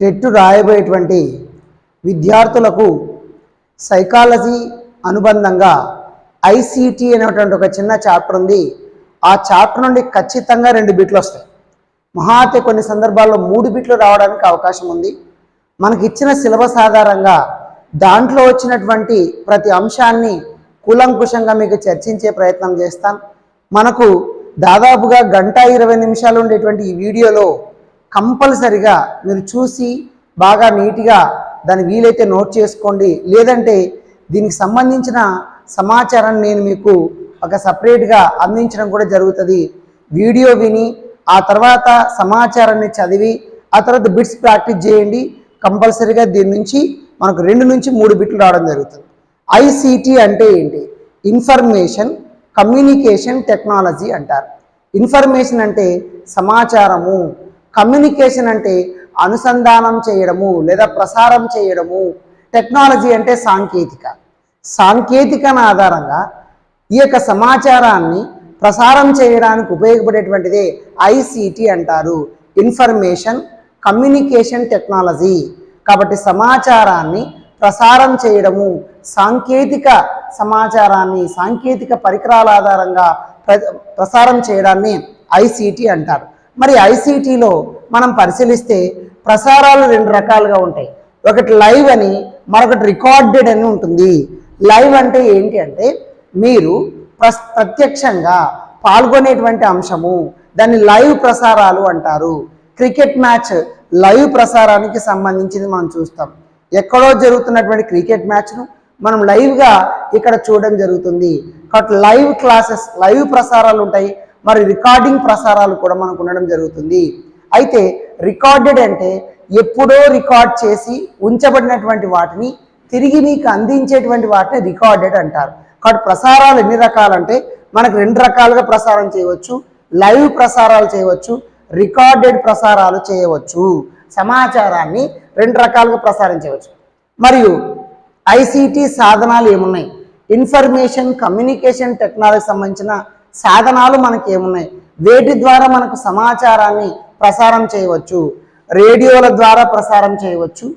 TET రాయబోయేటువంటి విద్యార్థులకు psychology అనుబంధంగా ICT అనేటువంటి ఒక చిన్న చాప్టర్ ఉంది. ఆ చాప్టర్ నుండి ఖచ్చితంగా 2 బిట్లు వస్తాయి. మహా అయితే కొన్ని సందర్భాల్లో 3 బిట్లు రావడానికి అవకాశం ఉంది. మనకి ఇచ్చిన సిలబస్ ఆధారంగా దాంట్లో వచ్చినటువంటి ప్రతి అంశాన్ని కూలంకుషంగా మీకు చర్చించే ప్రయత్నం చేస్తాను. మనకు దాదాపుగా 1:20 నిమిషాలు ఉండేటువంటి ఈ వీడియోలో కంపల్సరిగా మీరు చూసి బాగా నీట్గా దాన్ని వీలైతే నోట్ చేసుకోండి. లేదంటే దీనికి సంబంధించిన సమాచారాన్ని నేను మీకు ఒక సపరేట్గా అందించడం కూడా జరుగుతుంది. వీడియో విని ఆ తర్వాత సమాచారాన్ని చదివి ఆ తర్వాత బిట్స్ ప్రాక్టీస్ చేయండి. కంపల్సరీగా దీని నుంచి మనకు 2 నుంచి 3 బిట్లు రావడం జరుగుతుంది. ఐసిటి అంటే ఏంటి? ఇన్ఫర్మేషన్ కమ్యూనికేషన్ టెక్నాలజీ అంటారు. ఇన్ఫర్మేషన్ అంటే సమాచారము, కమ్యూనికేషన్ అంటే అనుసంధానం చేయడము లేదా ప్రసారం చేయడము, టెక్నాలజీ అంటే సాంకేతికన ఆధారంగా ఈ యొక్క సమాచారాన్ని ప్రసారం చేయడానికి ఉపయోగపడేటువంటిదే ఐసిటి అంటారు, ఇన్ఫర్మేషన్ కమ్యూనికేషన్ టెక్నాలజీ. కాబట్టి సమాచారాన్ని ప్రసారం చేయడము, సాంకేతిక సమాచారాన్ని సాంకేతిక పరికరాల ఆధారంగా ప్రసారం చేయడాన్ని ఐసిటి అంటారు. మరి ఐసిటిలో మనం పరిశీలిస్తే ప్రసారాలు 2 రకాలుగా ఉంటాయి. ఒకటి లైవ్ అని, మరొకటి రికార్డెడ్ అని ఉంటుంది. లైవ్ అంటే ఏంటి అంటే మీరు ప్రత్యక్షంగా పాల్గొనేటువంటి అంశము, దాన్ని లైవ్ ప్రసారాలు అంటారు. క్రికెట్ మ్యాచ్ లైవ్ ప్రసారానికి సంబంధించింది మనం చూస్తాం. ఎక్కడో జరుగుతున్నటువంటి క్రికెట్ మ్యాచ్ను మనం లైవ్గా ఇక్కడ చూడడం జరుగుతుంది. కాబట్టి లైవ్ క్లాసెస్, లైవ్ ప్రసారాలు ఉంటాయి. మరి రికార్డింగ్ ప్రసారాలు కూడా మనకు ఉండడం జరుగుతుంది. అయితే రికార్డెడ్ అంటే ఎప్పుడో రికార్డ్ చేసి ఉంచబడినటువంటి వాటిని తిరిగి మీకు అందించేటువంటి వాటిని రికార్డెడ్ అంటారు. కాబట్టి ప్రసారాలు ఎన్ని రకాలంటే మనకు 2 రకాలుగా ప్రసారం చేయవచ్చు. లైవ్ ప్రసారాలు చేయవచ్చు, రికార్డెడ్ ప్రసారాలు చేయవచ్చు. సమాచారాన్ని 2 రకాలుగా ప్రసారం చేయవచ్చు. మరియు ఐసిటి సాధనాలు ఏమున్నాయి? ఇన్ఫర్మేషన్ కమ్యూనికేషన్ టెక్నాలజీకి సంబంధించిన సాధనాలు మనకి ఏమున్నాయి? వేటి ద్వారా మనకు సమాచారాన్ని ప్రసారం చేయవచ్చు? రేడియోల ద్వారా ప్రసారం చేయవచ్చు,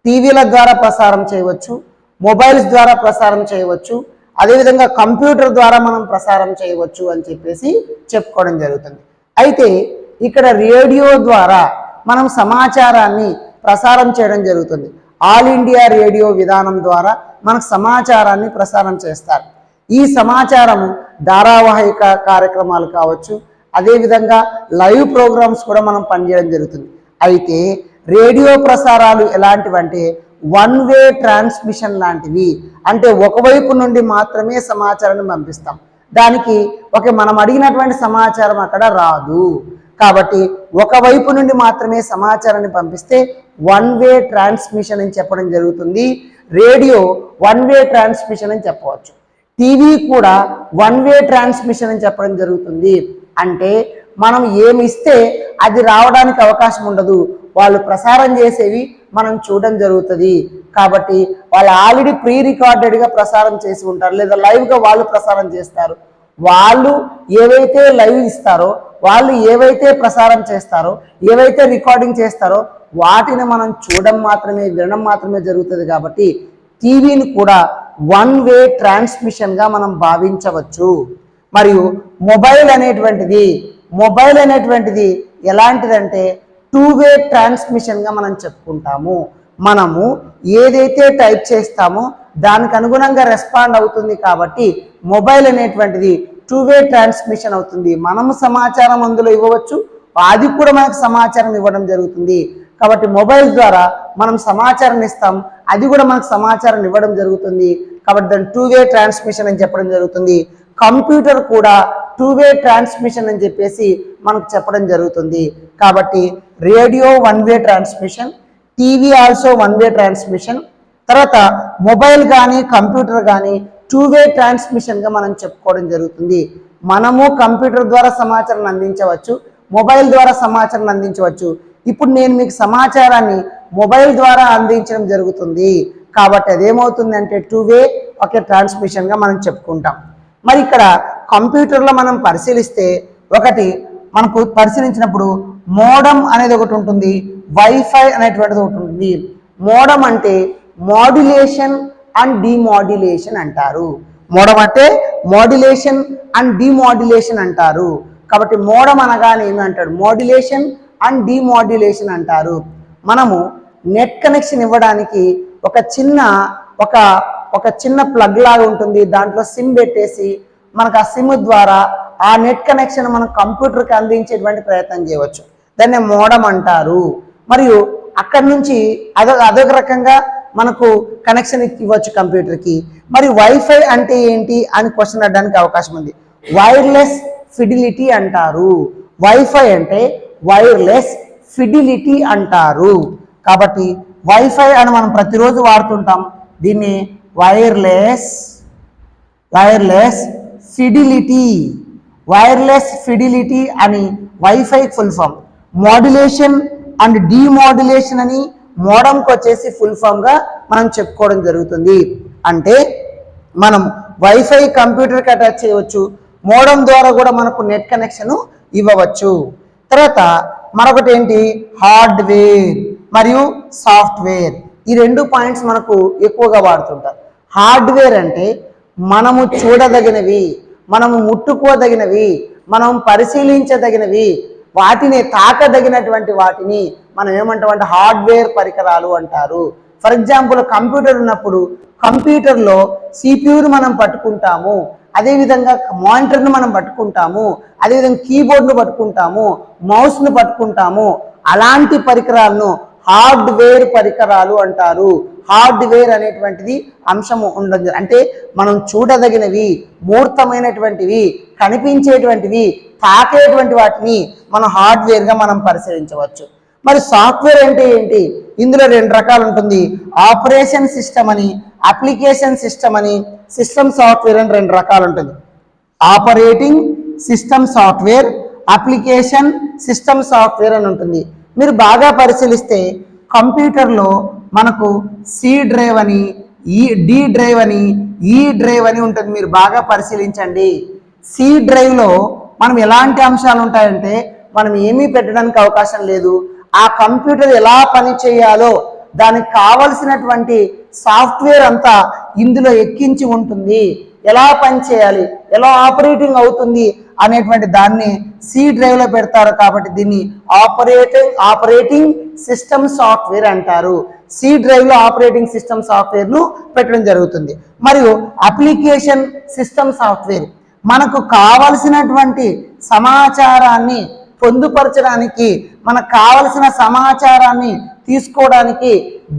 టీవీల ద్వారా ప్రసారం చేయవచ్చు, మొబైల్స్ ద్వారా ప్రసారం చేయవచ్చు, అదేవిధంగా కంప్యూటర్ ద్వారా మనం ప్రసారం చేయవచ్చు అని చెప్పేసి చెప్పుకోవడం జరుగుతుంది. అయితే ఇక్కడ రేడియో ద్వారా మనం సమాచారాన్ని ప్రసారం చేయడం జరుగుతుంది. ఆల్ ఇండియా రేడియో విధానం ద్వారా మనకు సమాచారాన్ని ప్రసారం చేస్తారు. ఈ సమాచారము ధారావాహిక కార్యక్రమాలు కావచ్చు, అదేవిధంగా లైవ్ ప్రోగ్రామ్స్ కూడా మనం పనిచేయడం జరుగుతుంది. అయితే రేడియో ప్రసారాలు ఎలాంటివంటే 1 వే ట్రాన్స్మిషన్ లాంటివి. అంటే ఒకవైపు నుండి మాత్రమే సమాచారాన్ని పంపిస్తాం. దానికి మనం అడిగినటువంటి సమాచారం అక్కడ రాదు. కాబట్టి ఒకవైపు నుండి మాత్రమే సమాచారాన్ని పంపిస్తే 1 వే ట్రాన్స్మిషన్ అని చెప్పడం జరుగుతుంది. రేడియో 1 వే ట్రాన్స్మిషన్ అని చెప్పవచ్చు. టీవీ కూడా 1 వే ట్రాన్స్మిషన్ అని చెప్పడం జరుగుతుంది. అంటే మనం ఏమి ఇస్తే అది రావడానికి అవకాశం ఉండదు. వాళ్ళు ప్రసారం చేసేవి మనం చూడడం జరుగుతుంది. కాబట్టి వాళ్ళు ఆల్రెడీ ప్రీ రికార్డెడ్గా ప్రసారం చేసి ఉంటారు, లేదా లైవ్గా వాళ్ళు ప్రసారం చేస్తారు. వాళ్ళు ఏవైతే లైవ్ ఇస్తారో, వాళ్ళు ఏవైతే ప్రసారం చేస్తారో, ఏవైతే రికార్డింగ్ చేస్తారో వాటిని మనం చూడడం మాత్రమే, వినడం మాత్రమే జరుగుతుంది. కాబట్టి టీవీని కూడా 1 వే ట్రాన్స్మిషన్గా మనం భావించవచ్చు. మరియు మొబైల్ అనేటువంటిది ఎలాంటిదంటే 2 వే ట్రాన్స్మిషన్గా మనం చెప్పుకుంటాము. మనము ఏదైతే టైప్ చేస్తామో దానికి అనుగుణంగా రెస్పాండ్ అవుతుంది. కాబట్టి మొబైల్ అనేటువంటిది 2 వే ట్రాన్స్మిషన్ అవుతుంది. మనము సమాచారం అందులో ఇవ్వవచ్చు, అది కూడా మనకు సమాచారం ఇవ్వడం జరుగుతుంది. కాబట్టి మొబైల్ ద్వారా మనం సమాచారం ఇస్తాం, అది కూడా మనకు సమాచారం ఇవ్వడం జరుగుతుంది. కాబట్టి దాన్ని 2 వే ట్రాన్స్మిషన్ అని చెప్పడం జరుగుతుంది. కంప్యూటర్ కూడా 2 వే ట్రాన్స్మిషన్ అని చెప్పేసి మనకు చెప్పడం జరుగుతుంది. కాబట్టి రేడియో 1 వే ట్రాన్స్మిషన్, టీవీ ఆల్సో 1 వే ట్రాన్స్మిషన్, తర్వాత మొబైల్ కానీ కంప్యూటర్ కానీ 2 వే ట్రాన్స్మిషన్గా మనం చెప్పుకోవడం జరుగుతుంది. మనము కంప్యూటర్ ద్వారా సమాచారాన్ని అందించవచ్చు, మొబైల్ ద్వారా సమాచారాన్ని అందించవచ్చు. ఇప్పుడు నేను మీకు సమాచారాన్ని మొబైల్ ద్వారా అందించడం జరుగుతుంది. కాబట్టి అదేమవుతుందంటే 2 వే ఒకే ట్రాన్స్మిషన్గా మనం చెప్పుకుంటాం. మరి ఇక్కడ కంప్యూటర్లో మనం పరిశీలిస్తే మనకు పరిశీలించినప్పుడు మోడమ్ అనేది ఒకటి ఉంటుంది, వైఫై అనేటువంటిది ఒకటి ఉంటుంది. మోడమ్ అంటే మాడ్యులేషన్ అండ్ డిమాడ్యులేషన్ అంటారు. మోడమ్ అంటే మాడ్యులేషన్ అండ్ డిమాడ్యులేషన్ అంటారు. కాబట్టి మోడమ్ అనగానే ఏమంటాడు, మాడ్యులేషన్ అండ్ డిమాడ్యులేషన్ అంటారు. మనము నెట్ కనెక్షన్ ఇవ్వడానికి ఒక చిన్న ప్లగ్ లాగా ఉంటుంది, దాంట్లో సిమ్ పెట్టేసి మనకు ఆ సిమ్ ద్వారా ఆ నెట్ కనెక్షన్ మనం కంప్యూటర్కి అందించేటువంటి ప్రయత్నం చేయవచ్చు. దాన్ని మోడమ్ అంటారు. మరియు అక్కడి నుంచి అదొక రకంగా మనకు కనెక్షన్ ఇవ్వచ్చు కంప్యూటర్కి. మరి వైఫై అంటే ఏంటి అని క్వశ్చన్ అడడానికి అవకాశం ఉంది. వైర్లెస్ ఫిడిలిటీ అంటారు. వైఫై అంటే వైర్లెస్ ఫిడిలిటీ అంటారు. కాబట్టి వైఫై అని మనం ప్రతిరోజు వాడుతుంటాం. దీన్ని వైర్లెస్ ఫిడిలిటీ అని wifi full form. Modulation and demodulation అని మోడమ్కి వచ్చేసి ఫుల్ ఫామ్గా మనం చెప్పుకోవడం జరుగుతుంది. అంటే మనం వైఫై కంప్యూటర్కి అటాచ్ చేయవచ్చు, మోడమ్ ద్వారా కూడా మనకు నెట్ కనెక్షన్ ఇవ్వవచ్చు. తర్వాత మరొకటి ఏంటి, హార్డ్వేర్ మరియు సాఫ్ట్వేర్. ఈ రెండు పాయింట్స్ మనకు ఎక్కువగా వాడుతుంటారు. హార్డ్వేర్ అంటే మనము చూడదగినవి, మనము ముట్టుకోదగినవి, మనం పరిశీలించదగినవి, వాటిని తాకదగినటువంటి వాటిని మనం ఏమంటామంటే హార్డ్వేర్ పరికరాలు అంటారు. ఫర్ ఎగ్జాంపుల్ కంప్యూటర్ ఉన్నప్పుడు కంప్యూటర్లో సిపియూని మనం పట్టుకుంటాము, అదేవిధంగా మానిటర్ను మనం పట్టుకుంటాము, అదేవిధంగా కీబోర్డ్ను పట్టుకుంటాము, మౌస్ను పట్టుకుంటాము. అలాంటి పరికరాలను హార్డ్వేర్ పరికరాలు అంటారు. హార్డ్వేర్ అనేటువంటిది అంశము ఉండదు. అంటే మనం చూడదగినవి, మూర్తమైనటువంటివి, కనిపించేటువంటివి, తాకేటువంటి వాటిని మనం హార్డ్వేర్గా మనం పరిశీలించవచ్చు. మరి సాఫ్ట్వేర్ అంటే ఏంటి? ఇందులో రెండు రకాలు ఉంటుంది. ఆపరేషన్ సిస్టమ్ అని, అప్లికేషన్ సిస్టమ్ అని, సిస్టమ్ సాఫ్ట్వేర్ అని రెండు రకాలు ఉంటుంది. Operating system software, application system software అని ఉంటుంది. మీరు బాగా పరిశీలిస్తే కంప్యూటర్లో మనకు సి డ్రైవ్ అని, డి డ్రైవ్ అని, ఈ డ్రైవ్ అని ఉంటుంది. మీరు బాగా పరిశీలించండి. సి డ్రైవ్లో మనం ఎలాంటి అంశాలు ఉంటాయంటే మనం ఏమీ పెట్టడానికి అవకాశం లేదు. ఆ కంప్యూటర్ ఎలా పని చేయాలో దానికి కావలసినటువంటి సాఫ్ట్వేర్ అంతా ఇందులో ఎక్కించి ఉంటుంది. ఎలా పని చేయాలి, ఎలా ఆపరేటింగ్ అవుతుంది అనేటువంటి దాన్ని సి డ్రైవ్లో పెడతారు. కాబట్టి దీన్ని ఆపరేటింగ్ సిస్టమ్ సాఫ్ట్వేర్ అంటారు. సి డ్రైవ్లో ఆపరేటింగ్ సిస్టమ్ సాఫ్ట్వేర్ను పెట్టడం జరుగుతుంది. మరియు అప్లికేషన్ సిస్టమ్ సాఫ్ట్వేర్ మనకు కావలసినటువంటి సమాచారాన్ని పొందుపరచడానికి, మనకు కావలసిన సమాచారాన్ని తీసుకోవడానికి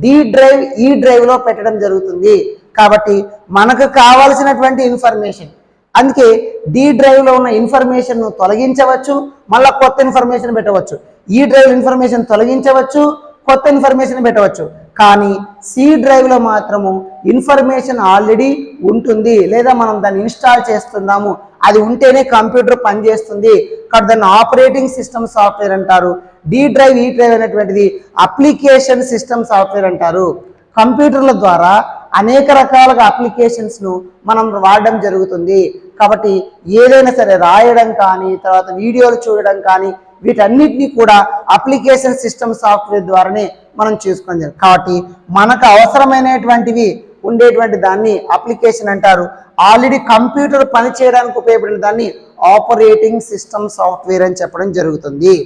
డి డ్రైవ్, ఈ డ్రైవ్లో పెట్టడం జరుగుతుంది. కాబట్టి మనకు కావలసినటువంటి ఇన్ఫర్మేషన్, అందుకే డి డ్రైవ్లో ఉన్న ఇన్ఫర్మేషన్ను తొలగించవచ్చు, మళ్ళీ కొత్త ఇన్ఫర్మేషన్ పెట్టవచ్చు. ఈ డ్రైవ్ ఇన్ఫర్మేషన్ తొలగించవచ్చు, కొత్త ఇన్ఫర్మేషన్ పెట్టవచ్చు. కానీ సి డ్రైవ్లో మాత్రము ఇన్ఫర్మేషన్ ఆల్రెడీ ఉంటుంది, లేదా మనం దాన్ని ఇన్స్టాల్ చేస్తున్నాము, అది ఉంటేనే కంప్యూటర్ పనిచేస్తుంది. కాబట్టి దాన్ని ఆపరేటింగ్ సిస్టమ్ సాఫ్ట్వేర్ అంటారు. డి డ్రైవ్, ఈ డ్రైవ్ అనేటువంటిది అప్లికేషన్ సిస్టమ్ సాఫ్ట్వేర్ అంటారు. కంప్యూటర్ల ద్వారా అనేక రకాలుగా అప్లికేషన్స్ను మనం వాడడం జరుగుతుంది. కాబట్టి ఏదైనా సరే రాయడం కానీ, తర్వాత వీడియోలు చూడడం కానీ, వీటన్నిటినీ కూడా అప్లికేషన్ సిస్టమ్ సాఫ్ట్వేర్ ద్వారానే మనం చూసుకుంటాం. కాబట్టి మనకు అవసరమైనటువంటివి ఉండేటువంటి దాన్ని అప్లికేషన్ అంటారు. ఆల్రెడీ కంప్యూటర్ పని చేయడానికి ఉపయోగపడిన దాన్ని ఆపరేటింగ్ సిస్టమ్ సాఫ్ట్వేర్ అని చెప్పడం జరుగుతుంది.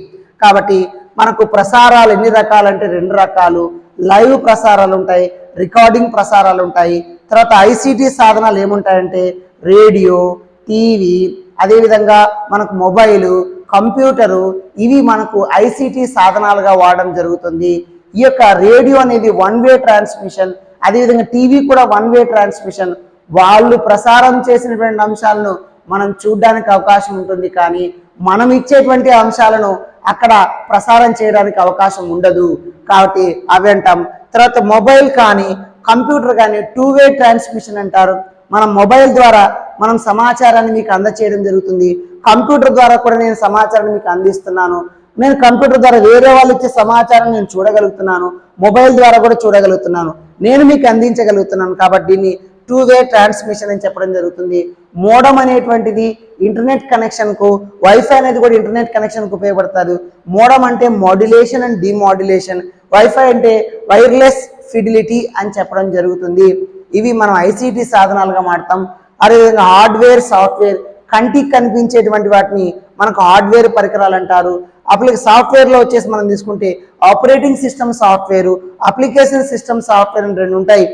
కాబట్టి మనకు ప్రసారాలు ఎన్ని రకాలంటే రెండు రకాలు. లైవ్ ప్రసారాలు ఉంటాయి, రికార్డింగ్ ప్రసారాలు ఉంటాయి. తర్వాత ఐసిటి సాధనాలు ఏముంటాయంటే రేడియో, టీవీ, అదేవిధంగా మనకు మొబైలు, కంప్యూటరు, ఇవి మనకు ఐసిటి సాధనాలుగా వాడడం జరుగుతుంది. ఈ యొక్క రేడియో అనేది వన్ వే ట్రాన్స్మిషన్, అదేవిధంగా టీవీ కూడా వన్ వే ట్రాన్స్మిషన్. వాళ్ళు ప్రసారం చేసినటువంటి అంశాలను మనం చూడడానికి అవకాశం ఉంటుంది, కానీ మనం ఇచ్చేటువంటి అంశాలను అక్కడ ప్రసారం చేయడానికి అవకాశం ఉండదు. కాబట్టి అవి అంటాం. తర్వాత మొబైల్ కానీ కంప్యూటర్ కానీ టూ వే ట్రాన్స్మిషన్ అంటారు. మనం మొబైల్ ద్వారా మనం సమాచారాన్ని మీకు అందచేయడం జరుగుతుంది. కంప్యూటర్ ద్వారా కూడా నేను సమాచారాన్ని మీకు అందిస్తున్నాను. నేను కంప్యూటర్ ద్వారా వేరే వాళ్ళు ఇచ్చే సమాచారాన్ని నేను చూడగలుగుతున్నాను, మొబైల్ ద్వారా కూడా చూడగలుగుతున్నాను, నేను మీకు అందించగలుగుతున్నాను. కాబట్టి దీన్ని 2-వే ట్రాన్స్మిషన్ అని చెప్పడం జరుగుతుంది. మోడమ్ అనేటువంటిది ఇంటర్నెట్ కనెక్షన్కు, వైఫై అనేది కూడా ఇంటర్నెట్ కనెక్షన్కు ఉపయోగపడతారు. మోడమ్ అంటే మాడ్యులేషన్ అండ్ డిమాడ్యులేషన్, వైఫై అంటే వైర్లెస్ ఫిడిలిటీ అని చెప్పడం జరుగుతుంది. ఇవి మనం ఐసీటీ సాధనాలుగా వాడతాం. అదేవిధంగా హార్డ్వేర్, సాఫ్ట్వేర్, కంటికి కనిపించేటువంటి వాటిని మనకు హార్డ్వేర్ పరికరాలు అంటారు. సాఫ్ట్వేర్లో వచ్చేసి మనం తీసుకుంటే operating system software, application system software అని రెండు ఉంటాయి.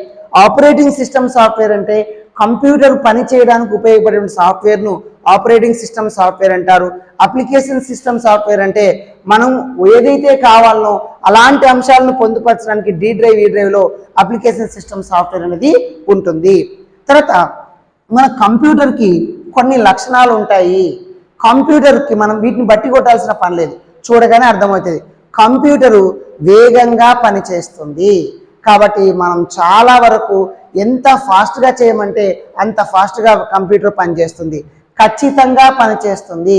ఆపరేటింగ్ సిస్టమ్ సాఫ్ట్వేర్ అంటే కంప్యూటర్ పని చేయడానికి ఉపయోగపడే సాఫ్ట్వేర్ను ఆపరేటింగ్ సిస్టమ్ సాఫ్ట్వేర్ అంటారు. అప్లికేషన్ సిస్టమ్ సాఫ్ట్వేర్ అంటే మనం ఏదైతే కావాలనో అలాంటి అంశాలను పొందుపరచడానికి డి డ్రైవ్, ఈ డ్రైవ్లో అప్లికేషన్ సిస్టమ్ సాఫ్ట్వేర్ అనేది ఉంటుంది. తర్వాత మన కంప్యూటర్కి కొన్ని లక్షణాలు ఉంటాయి. కంప్యూటర్కి మనం వీటిని బట్టి కొట్టాల్సిన పని లేదు, చూడగానే అర్థమవుతుంది. కంప్యూటరు వేగంగా పనిచేస్తుంది కాబట్టి మనం చాలా వరకు ఎంత ఫాస్ట్గా చేయమంటే అంత ఫాస్ట్గా కంప్యూటర్ పనిచేస్తుంది. ఖచ్చితంగా పనిచేస్తుంది,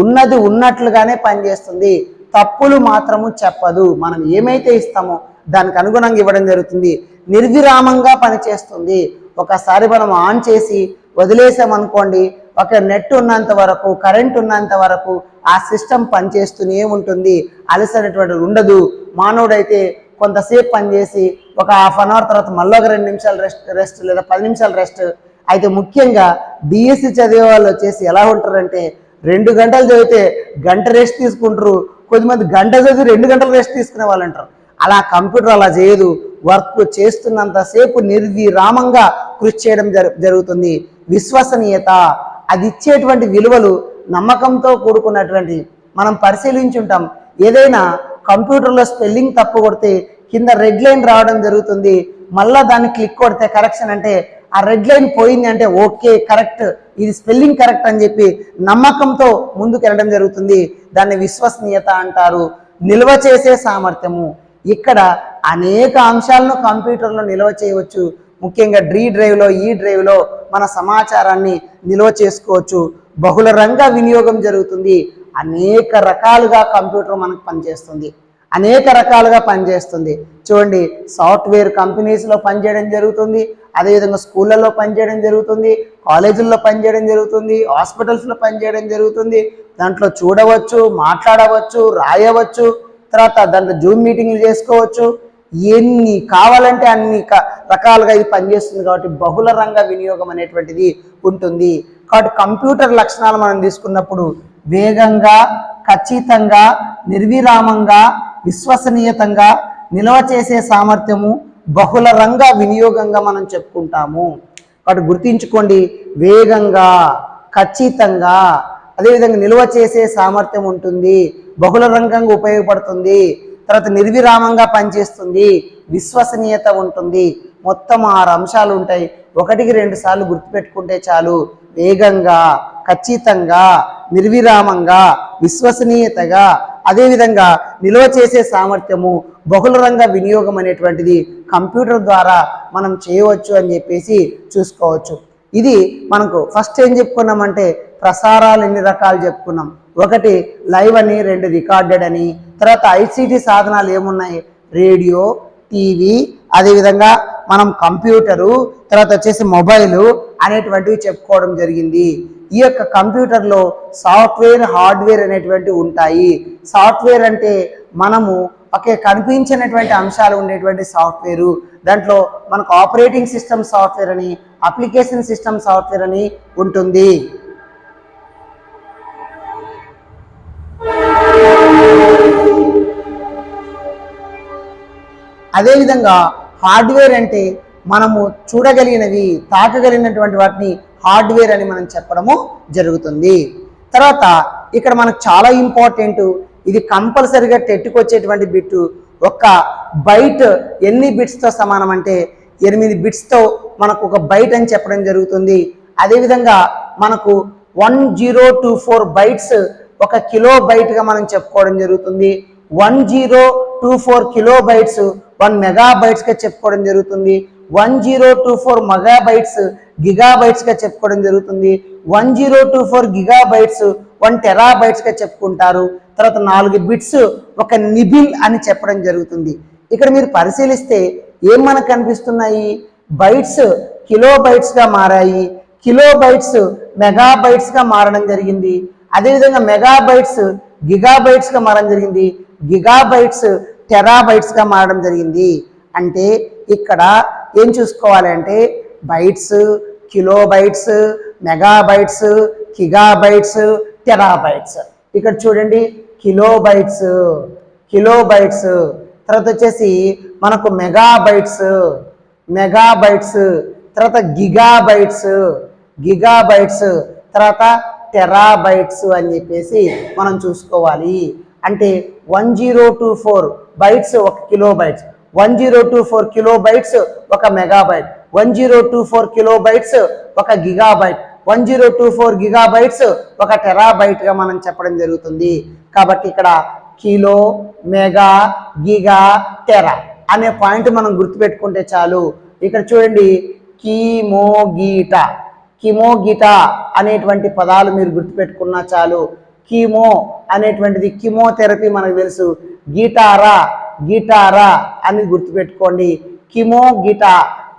ఉన్నది ఉన్నట్లుగానే పనిచేస్తుంది, తప్పులు మాత్రము చెప్పదు. మనం ఏమైతే ఇస్తామో దానికి అనుగుణంగా ఇవ్వడం జరుగుతుంది. నిర్విరామంగా పనిచేస్తుంది. ఒకసారి మనం ఆన్ చేసి వదిలేసామనుకోండి, ఒక నెట్ ఉన్నంత వరకు, కరెంట్ ఉన్నంత వరకు ఆ సిస్టమ్ పనిచేస్తూనే ఉంటుంది, అలసైనటువంటి ఉండదు. మానవుడైతే కొంతసేపు పనిచేసి ఒక హాఫ్ అన్ అవర్ తర్వాత మళ్ళీ ఒక 2 నిమిషాలు రెస్ట్ లేదా 10 నిమిషాలు రెస్ట్. అయితే ముఖ్యంగా డిఎస్సి చదివే వాళ్ళు వచ్చేసి ఎలా ఉంటారంటే 2 గంటలు చదివితే గంట రెస్ట్ తీసుకుంటారు, కొద్దిమంది గంట చదివి 2 గంటలు రెస్ట్ తీసుకునే వాళ్ళు అంటారు. అలా కంప్యూటర్ అలా చేయదు, వర్క్ చేస్తున్నంతసేపు నిర్విరామంగా కృషి చేయడం జరుగుతుంది. విశ్వసనీయత, అది ఇచ్చేటువంటి విలువలు నమ్మకంతో కూడుకున్నటువంటి. మనం పరిశీలించుంటాం, ఏదైనా కంప్యూటర్లో స్పెల్లింగ్ తప్పు కొడితే కింద రెడ్ లైన్ రావడం జరుగుతుంది. మళ్ళీ దాన్ని క్లిక్ కొడితే కరెక్షన్ అంటే ఆ రెడ్ లైన్ పోయింది అంటే ఓకే కరెక్ట్, ఇది స్పెల్లింగ్ కరెక్ట్ అని చెప్పి నమ్మకంతో ముందుకు వెళ్ళడం జరుగుతుంది. దాన్ని విశ్వసనీయత అంటారు. నిల్వ చేసే సామర్థ్యము, ఇక్కడ అనేక అంశాలను కంప్యూటర్లో నిల్వ చేయవచ్చు. ముఖ్యంగా డి డ్రైవ్లో, ఈ డ్రైవ్లో మన సమాచారాన్ని నిల్వ చేసుకోవచ్చు. బహుళ రంగ వినియోగం జరుగుతుంది. అనేక రకాలుగా కంప్యూటర్ మనకు పనిచేస్తుంది, అనేక రకాలుగా పనిచేస్తుంది. చూడండి, సాఫ్ట్వేర్ కంపెనీస్లో పనిచేయడం జరుగుతుంది, అదేవిధంగా స్కూళ్ళల్లో పనిచేయడం జరుగుతుంది, కాలేజీల్లో పనిచేయడం జరుగుతుంది, హాస్పిటల్స్లో పనిచేయడం జరుగుతుంది. దాంట్లో చూడవచ్చు, మాట్లాడవచ్చు, రాయవచ్చు, తర్వాత దాంట్లో జూమ్ మీటింగ్లు చేసుకోవచ్చు. ఎన్ని కావాలంటే అన్ని రకాలుగా ఇది పనిచేస్తుంది. కాబట్టి బహుళ రంగ వినియోగం అనేటువంటిది ఉంటుంది. కాబట్టి కంప్యూటర్ లక్షణాలు మనం తీసుకున్నప్పుడు వేగంగా, ఖచ్చితంగా, నిర్విరామంగా, విశ్వసనీయతంగా, నిల్వ చేసే సామర్థ్యము, బహుళ రంగ వినియోగంగా మనం చెప్పుకుంటాము. కాబట్టి గుర్తించుకోండి, వేగంగా, ఖచ్చితంగా, అదేవిధంగా నిల్వ చేసే సామర్థ్యం ఉంటుంది, బహుళ రంగంగా ఉపయోగపడుతుంది, తర్వాత నిర్విరామంగా పనిచేస్తుంది, విశ్వసనీయత ఉంటుంది. మొత్తం 6 అంశాలు ఉంటాయి. 1కి 2 సార్లు గుర్తుపెట్టుకుంటే చాలు. వేగంగా, ఖచ్చితంగా, నిర్విరామంగా, విశ్వసనీయతగా, అదేవిధంగా నిల్వ చేసే సామర్థ్యము, బహుళ రంగ వినియోగం అనేటువంటిది కంప్యూటర్ ద్వారా మనం చేయవచ్చు అని చెప్పేసి చూసుకోవచ్చు. ఇది మనకు ఫస్ట్ ఏం చెప్పుకున్నామంటే ప్రసారాలు ఎన్ని రకాలు చెప్పుకున్నాం. 1 లైవ్ అని, 2 రికార్డెడ్ అని. తర్వాత ఐసీటీ సాధనాలు ఏమున్నాయి, రేడియో, టీవీ, అదేవిధంగా మనం కంప్యూటరు, తర్వాత వచ్చేసి మొబైలు అనేటువంటివి చెప్పుకోవడం జరిగింది. ఈ యొక్క కంప్యూటర్లో సాఫ్ట్వేర్, హార్డ్వేర్ అనేటువంటివి ఉంటాయి. సాఫ్ట్వేర్ అంటే మనము కనిపించినటువంటి అంశాలు ఉండేటువంటి సాఫ్ట్వేరు. దాంట్లో మనకు ఆపరేటింగ్ సిస్టమ్ సాఫ్ట్వేర్ అని, అప్లికేషన్ సిస్టమ్ సాఫ్ట్వేర్ అని ఉంటుంది. అదేవిధంగా హార్డ్వేర్ అంటే మనము చూడగలిగినవి, తాకగలిగినటువంటి వాటిని హార్డ్వేర్ అని మనం చెప్పడము జరుగుతుంది. తర్వాత ఇక్కడ మనకు చాలా ఇంపార్టెంట్, ఇది కంపల్సరిగా టెట్కి వచ్చేటువంటి బిట్టు. ఒక బైట్ ఎన్ని బిట్స్తో సమానం అంటే 8 బిట్స్తో మనకు ఒక బైట్ అని చెప్పడం జరుగుతుంది. అదేవిధంగా మనకు 1024 బైట్స్ ఒక కిలో బైట్గా మనం చెప్పుకోవడం జరుగుతుంది. 1024 కిలో బైట్స్ 1 మెగాబైట్స్గా చెప్పుకోవడం జరుగుతుంది. 1024 మెగాబైట్స్ గిగాబైట్స్గా చెప్పుకోవడం జరుగుతుంది. 1024 గిగాబైట్స్ 1 టెరాబైట్స్గా చెప్పుకుంటారు. తర్వాత 4 బిట్స్ ఒక నిబిల్ అని చెప్పడం జరుగుతుంది. ఇక్కడ మీరు పరిశీలిస్తే ఏం మనకు కనిపిస్తున్నాయి, బైట్స్ కిలో బైట్స్గా మారాయి, కిలో బైట్స్ మెగాబైట్స్గా మారడం జరిగింది. అదేవిధంగా మెగాబైట్స్ గిగాబైట్స్గా మారడం జరిగింది, గిగాబైట్స్ టెరాబైట్స్గా మారడం జరిగింది. అంటే ఇక్కడ ఏం చూసుకోవాలి అంటే bytes, kilobytes, megabytes, gigabytes, terabytes. ఇక్కడ చూడండి కిలోబైట్స్, కిలోబైట్స్, తర్వాత వచ్చేసి మనకు మెగాబైట్స్, మెగాబైట్స్, తర్వాత గిగాబైట్స్, గిగాబైట్స్, తర్వాత టెరాబైట్స్ అని చెప్పేసి మనం చూసుకోవాలి. అంటే 1024 బైట్స్ ఒక కిలోబైట్స్, 1024 కిలోబైట్స్ ఒక మెగాబైట్, 1024 కిలోబైట్స్ ఒక గిగాబైట్, 1024 గిగాబైట్స్ ఒక టెరాబైట్గా మనం చెప్పడం జరుగుతుంది. కాబట్టి ఇక్కడ కిలో, మెగా, గిగా, టెరా అనే పాయింట్ మనం గుర్తుపెట్టుకుంటే చాలు. ఇక్కడ చూడండి కీమోగీట, కిమోగీట అనేటువంటి పదాలు మీరు గుర్తుపెట్టుకున్నా చాలు. కీమో అనేటువంటిది కిమోథెరపీ మనకు తెలుసు, గిటారా, గిటారా అని గుర్తుపెట్టుకోండి. కిమోగీట,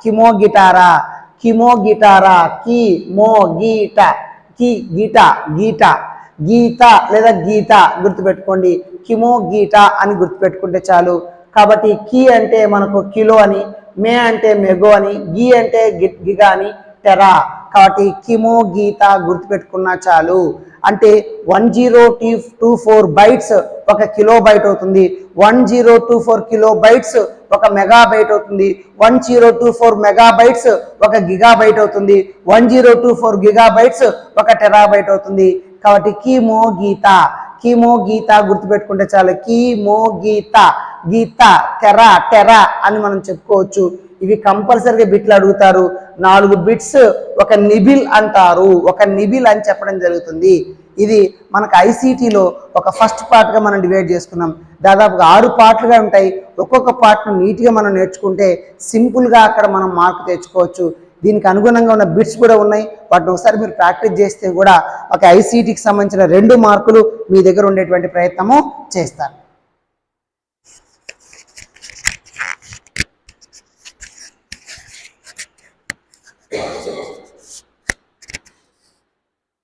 కిమోగిటారా, కిమోగిటారా, కిమోగీట, కి గీట, గీట, గీత లేదా గీత గుర్తుపెట్టుకోండి. కిమోగీట అని గుర్తుపెట్టుకుంటే చాలు. కాబట్టి కి అంటే మనకు కిలో అని, మే అంటే మెగో అని, గి అంటే గిగా అని, టెరా. కాబట్టి కిమోగీత గుర్తుపెట్టుకున్నా చాలు. అంటే 1024 బైట్స్ ఒక కిలోబైట్ అవుతుంది, 1024 కిలోబైట్స్ ఒక మెగాబైట్ అవుతుంది, 1024 మెగాబైట్స్ ఒక గిగాబైట్ అవుతుంది, 1024 గిగాబైట్స్ ఒక టెరాబైట్ అవుతుంది. కాబట్టి కీమోగీత, కీమోగీత గుర్తుపెట్టుకుంటే చాలు. కీమోగీత, గీత, టెరా, టెరా అని మనం చెప్పుకోవచ్చు. ఇవి కంపల్సరీగా బిట్లు అడుగుతారు. 4 బిట్స్ ఒక నిబిల్ అంటారు, ఒక నిబిల్ అని చెప్పడం జరుగుతుంది. ఇది మనకు ఐసీటీలో ఒక ఫస్ట్ పార్ట్గా మనం డివైడ్ చేసుకున్నాం. దాదాపుగా 6 పార్ట్లుగా ఉంటాయి. ఒక్కొక్క పార్ట్ను నీట్గా మనం నేర్చుకుంటే సింపుల్గా అక్కడ మనం మార్క్ తెచ్చుకోవచ్చు. దీనికి అనుగుణంగా ఉన్న బిట్స్ కూడా ఉన్నాయి. వాటిని ఒకసారి మీరు ప్రాక్టీస్ చేస్తే కూడా ఒక ఐసీటీకి సంబంధించిన 2 మార్కులు మీ దగ్గర ఉండేటువంటి ప్రయత్నము చేస్తారు.